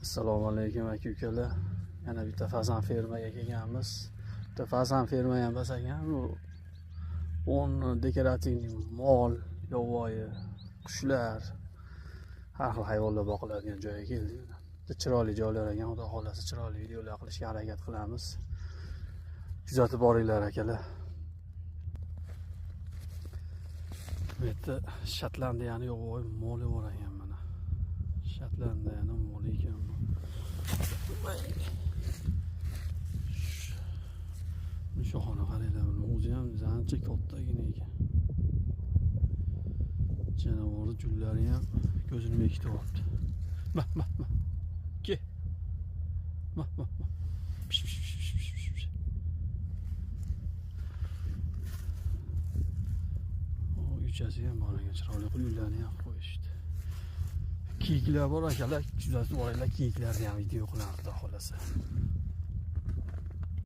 Assalomu alaykum aka-ukalar. Yana bitta farzand fermaga kelganmiz. Bitta farzand ferma ham emas ekan, bu 10 dekorativniy mol, yovvoyi, qushlar, har xil hayvonlar boqiladigan joyga keldik. Bitta chiroyli joylar ekan, xudo xolasa chiroyli videolar qilishga harakat qilamiz. Kuzatib boringlar akalar. Bu yerda Shotlandiyani yovvoyi moli bor ekan mana. Shotlandiyani moli ekan bu. Shoxona qaranglar, buni o'zi ham ancha kattagina ekan. Janavor jullari ham ko'zini bekityapti. Bah. Ke. Bah. Uchasi ham bor ekan, chiroyli qiluvlarni ham qo'yishdi. Kiyiklar bor akalar, kuzatib boringlar, kiyiklarni ham video qilamiz xudo xolasa.